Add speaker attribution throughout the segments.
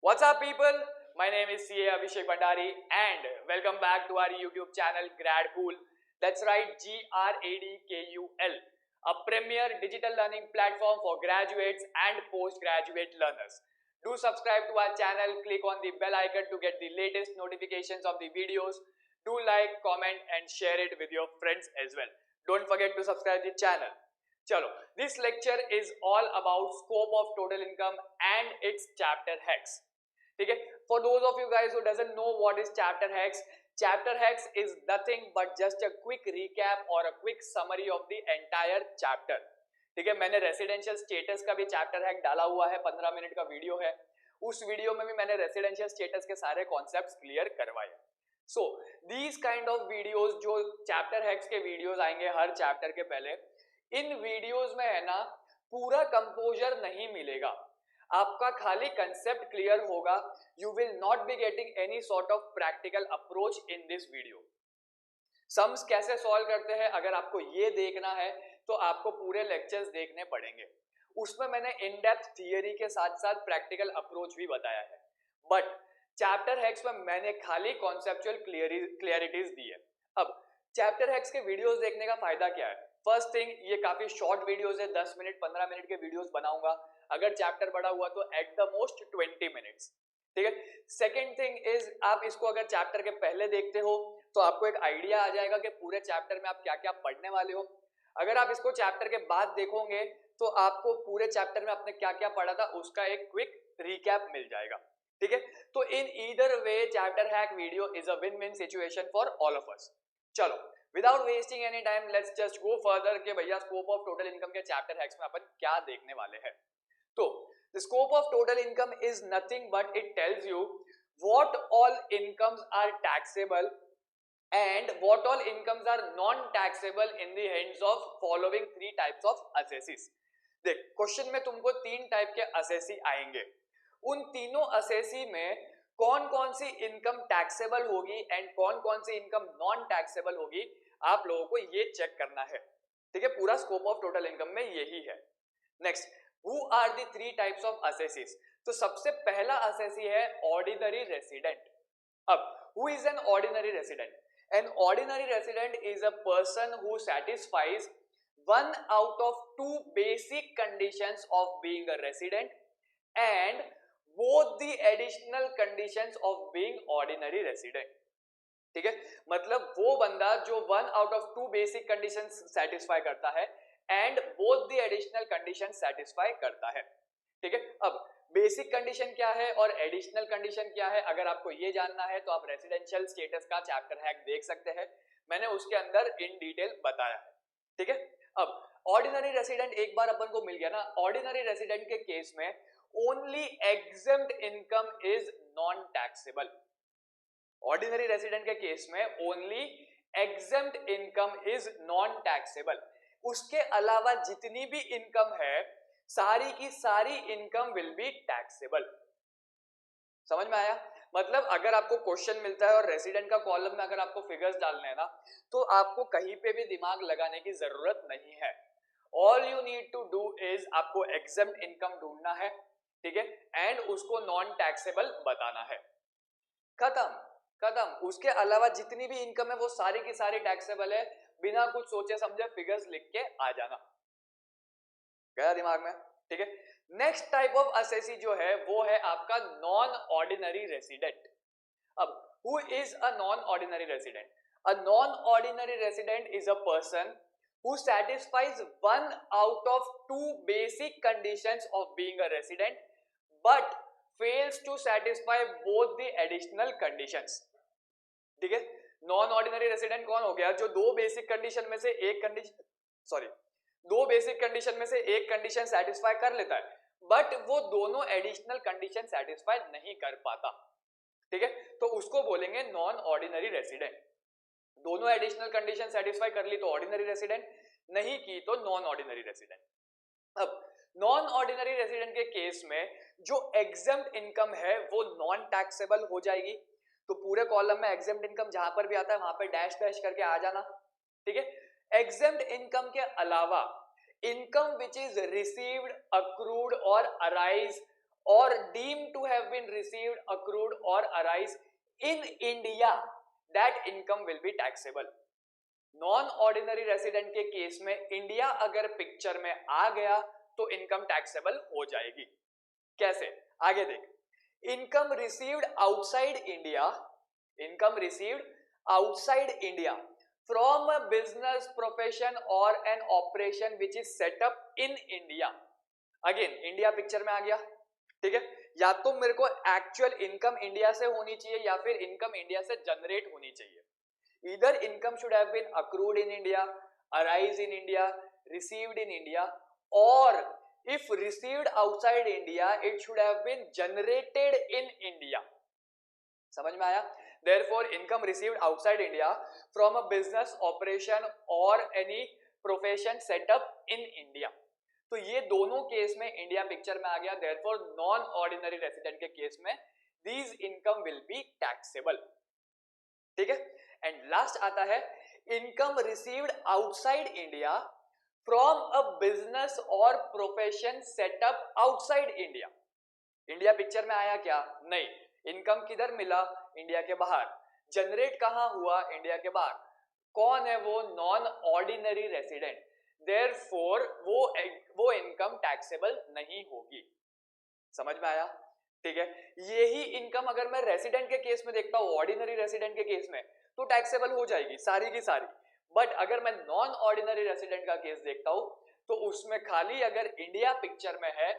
Speaker 1: What's up, people? My name is CA Abhishek Bhandari, and welcome back to our YouTube channel Gradkul. That's right, Gradkul, a premier digital learning platform for graduates and postgraduate learners. Do subscribe to our channel, click on the bell icon to get the latest notifications of the videos. Do like, comment, and share it with your friends as well. Don't forget to subscribe the channel. Chalo, this lecture is all about scope of total income and its chapter hacks. Okay, for those of you guys who doesn't know what is chapter hacks is nothing but just a quick recap or a quick summary of the entire chapter. ठीक है, मैंने residential status का भी chapter hack डाला हुआ है, 15 minute का video है. उस वीडियो में भी मैंने रेसिडेंशियल स्टेटस के सारे कॉन्सेप्ट्स क्लियर करवाए. So these kind of videos, जो चैप्टर हैक्स के वीडियोस आएंगे हर चैप्टर के पहले, इन वीडियोस में है ना पूरा कंपोजर नहीं मिलेगा, आपका खाली कंसेप्ट क्लियर होगा. You will not be getting any sort of practical approach in this video. Sums कैसे सॉल्व करते हैं अगर आपको ये देखना है तो आपको पूरे लेक्चर्स देखने पड़ेंगे. उसमें मैंने इन डेप्थ थियरी के साथ साथ प्रैक्टिकल अप्रोच भी बताया है, बट चैप्टर हैक्स में मैंने खाली कॉन्सेप्चुअल क्लियरिटीज दी है. अब चैप्टर हैक्स के वीडियोस देखने का फायदा क्या है? फर्स्ट थिंग, ये काफी शॉर्ट वीडियोस है, 10 मिनट 15 मिनट के वीडियोस बनाऊंगा. अगर चैप्टर बड़ा हुआ तो एट द मोस्ट 20 मिनट्स. ठीक है. सेकेंड थिंग इज, आप इसको अगर चैप्टर के पहले देखते हो तो आपको एक आइडिया आ जाएगा कि पूरे चैप्टर में आप क्या क्या पढ़ने वाले हो. अगर आप इसको चैप्टर के बाद देखोगे तो आपको पूरे चैप्टर में आपने क्या क्या पढ़ा था उसका एक क्विक रिकैप मिल जाएगा. ठीक है. तो in either way chapter hack video is a win win situation for all of us. चलो, without wasting any time let's just go further कि भैया स्कोप ऑफ टोटल इनकम के चैप्टर हैक्स में अपन क्या देखने वाले हैं. तो the scope of total income is nothing but it tells you what all incomes are taxable and what all incomes are non-taxable in the hands of following three types of assessees. देख, question में तुमको तीन type के assessee आएंगे. उन तीनों assessee में कौन कौन सी इनकम टैक्सेबल होगी एंड कौन कौन सी इनकम नॉन टैक्सेबल होगी, आप लोगों को ये चेक करना है. ठीक है, पूरा स्कोप ऑफ टोटल इनकम में यही है. Next, Who are the three types of assessees? तो सबसे पहला assessee है ordinary resident. अब who is an ordinary resident? An ordinary resident is a person who satisfies one out of two basic conditions of being a resident and both the additional conditions of being ordinary resident. ठीक है, मतलब वो बंदा जो one out of two basic conditions satisfy करता है and both the additional condition satisfy करता है. ठीक है. अब बेसिक कंडीशन क्या है और एडिशनल कंडीशन क्या है, अगर आपको ये जानना है तो आप रेसिडेंशियल स्टेटस का चैप्टर हैक देख सकते हैं, मैंने उसके अंदर इन डिटेल बताया है. ठीक है. अब ऑर्डिनरी रेसिडेंट एक बार अपन को मिल गया ना. ऑर्डिनरी रेसिडेंट के केस में only exempt income is non taxable. Ordinary resident के केस में only exempt income is non taxable. उसके अलावा जितनी भी इनकम है सारी की सारी इनकम विल बी टैक्सेबल. समझ में आया? मतलब अगर आपको क्वेश्चन मिलता है और रेसिडेंट का कॉलम में अगर आपको फिगर्स डालने हैं ना, तो आपको कहीं पे भी दिमाग लगाने की जरूरत नहीं है. All you need to do is आपको एग्जेम्प्ट इनकम ढूंढना है. ठीक है. एंड उसको नॉन टैक्सेबल बताना है. खत्म खत्म. उसके अलावा जितनी भी इनकम है वो सारी की सारी टैक्सेबल है. बिना कुछ सोचे समझे फिगर्स लिख के आ जाना. गया दिमाग में? ठीक है. नेक्स्ट टाइप ऑफ असेसी जो है वो है आपका नॉन ऑर्डिनरी रेसिडेंट. अब who is a non ordinary resident? A non ordinary resident is a person who satisfies one out of two basic conditions of being a resident but fails to satisfy both the additional conditions. ठीक है. Non ordinary resident कौन हो गया? जो दो basic condition में से एक कंडीशन सेटिस्फाई कर लेता है बट वो दोनों एडिशनल कंडीशन सेटिस्फाई नहीं कर पाता. ठीक है. तो उसको बोलेंगे नॉन ऑर्डिनरी रेसिडेंट. दोनों एडिशनल कंडीशन सेटिस्फाई कर ली तो ऑर्डिनरी रेसिडेंट, नहीं की तो नॉन ऑर्डिनरी रेसिडेंट. अब नॉन ऑर्डिनरी रेसिडेंट के केस में जो एग्जेम्प्ट इनकम है वो नॉन टैक्सेबल हो जाएगी. तो पूरे कॉलम में एग्जेम्प्ट इनकम जहां पर भी आता है वहां पे डैश डैश करके आ जाना. ठीक है. एग्जेम्प्ट इनकम के अलावा income which is received, accrued और arise or deemed to have been received, accrued or arise in India, that income will be taxable. Non ordinary resident के केस में इंडिया अगर पिक्चर में आ गया तो इनकम टैक्सेबल हो जाएगी. कैसे? आगे देख. Income received outside India, income received outside India from a business, profession और an operation which is set up in India. Again India picture में आ गया, ठीक है. या तो मेरे को एक्चुअल इनकम इंडिया से होनी चाहिए या फिर इनकम इंडिया से जनरेट होनी चाहिए. Either income should have been accrued in India, arise in India, received in India, or if received outside India, it should have been generated in India. समझ में आया? Therefore, income received outside India from a business operation or any profession set up in India. तो ये दोनों case में India picture में आ गया. Therefore, non ordinary resident के केस में these income will be taxable. ठीक है. एंड लास्ट आता है income received outside India from a business और profession setup outside India. India picture में आया क्या? नहीं. इनकम किधर मिला? इंडिया के बाहर. जनरेट कहां हुआ? इंडिया के बाहर. कौन है वो? Non ordinary resident. देयरफॉर वो इनकम टैक्सेबल नहीं होगी. समझ में आया? ठीक है. यही इनकम अगर मैं रेसिडेंट के केस में देखता हूं, ऑर्डिनरी रेसिडेंट के केस में, तो टैक्सेबल हो जाएगी सारी की सारी. बट अगर मैं नॉन ऑर्डिनरी रेसिडेंट का केस देखता हूं तो उसमें खाली अगर इंडिया पिक्चर में है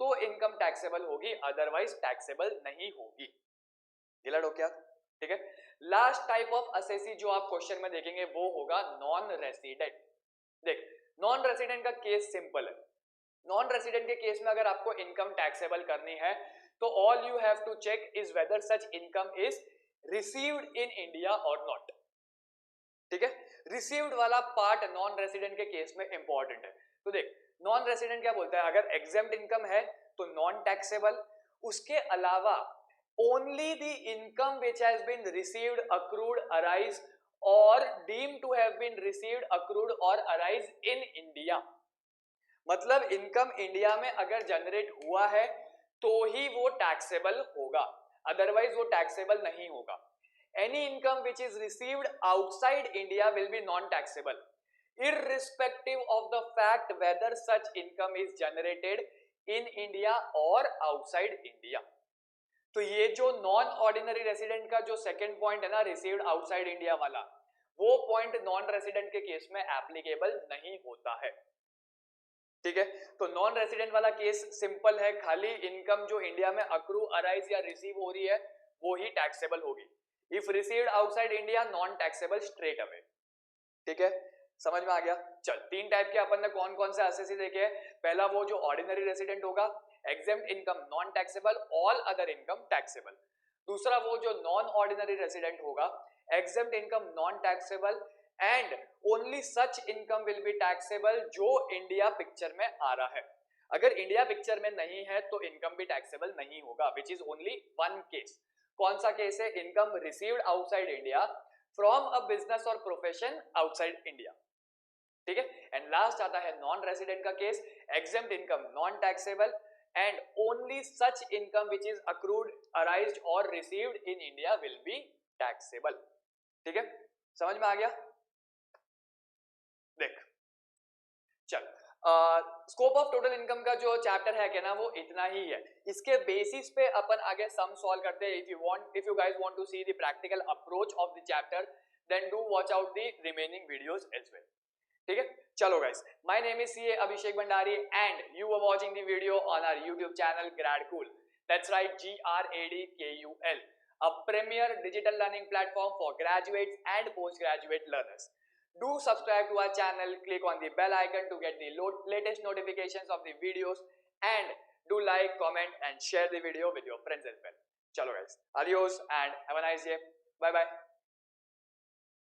Speaker 1: तो इनकम टैक्सेबल होगी, अदरवाइज टैक्सेबल नहीं होगी. क्लियर हो क्या? ठीक है. लास्ट टाइप ऑफ असेसी जो आप क्वेश्चन में देखेंगे वो होगा नॉन रेसिडेंट. देख, नॉन रेसिडेंट का केस सिंपल है. नॉन रेसिडेंट के केस में अगर आपको इनकम टैक्सेबल करनी है तो all you have to check is whether such income is received in India और नॉट. ठीक है. रिसीव्ड वाला पार्ट नॉन रेसिडेंट के केस में इंपॉर्टेंट है. तो देख, नॉन रेसिडेंट क्या बोलता है? अगर एग्जेम्प्ट इनकम है तो नॉन टैक्सेबल. उसके अलावा only the income which has been received, accrued, arise और deemed to have been received, accrued और अराइज इन इंडिया. मतलब इनकम इंडिया में अगर जनरेट हुआ है तो ही वो टैक्सेबल होगा, अदरवाइज वो टैक्सेबल नहीं होगा. Any income which is received outside India will B non taxable, irrespective of the fact whether such income is generated in India or outside India. तो ये जो नॉन ऑर्डिनरी रेसिडेंट का जो second point है ना, received outside India वाला, वो point non resident के केस में एप्लीकेबल नहीं होता है. ठीक है. तो नॉन रेसिडेंट वाला केस सिंपल है, खाली इनकम जो इंडिया में अक्रू, अराइज या रिसीव हो रही है वो ही टैक्सेबल होगी. If received outside India, non taxable straight away. ठीक है. समझ में आ गया? चल, तीन टाइप के अपन ने कौन कौन से असेसी देखे. पहला वो जो ऑर्डिनरी रेसिडेंट होगा, exempt income non taxable, all other income taxable. दूसरा वो जो नॉन ऑर्डिनरी रेसिडेंट होगा, exempt income non taxable and only such income will be taxable जो इंडिया पिक्चर में आ रहा है. अगर इंडिया पिक्चर में नहीं है तो इनकम भी टैक्सेबल नहीं होगा, which is only one case. कौन सा केस है? Income received outside India from a business और प्रोफेशन आउटसाइड इंडिया. ठीक है. एंड लास्ट आता है नॉन रेसिडेंट का case, exempt income non taxable and only such income which is accrued, arised और received in India will be taxable. ठीक है. समझ में आ गया? देख, चल, स्कोप ऑफ टोटल इनकम का जो चैप्टर है क्या ना, वो इतना ही है. इसके बेसिस पे अपन आगे सम सॉल्व करते हैं. If you guys want to see the practical approach of the chapter, then do watch out the remaining videos as well. ठीक है. चलो guys, my name is CA Abhishek Bhandari and you are watching the video on our YouTube channel Gradkul. That's right, Gradkul, a premier digital learning platform for graduates and postgraduate learners. Do subscribe to our channel, click on the bell icon to get the latest notifications of the videos, and do like, comment and share the video with your friends as well. Chalo guys, adios and have a nice day. Bye bye.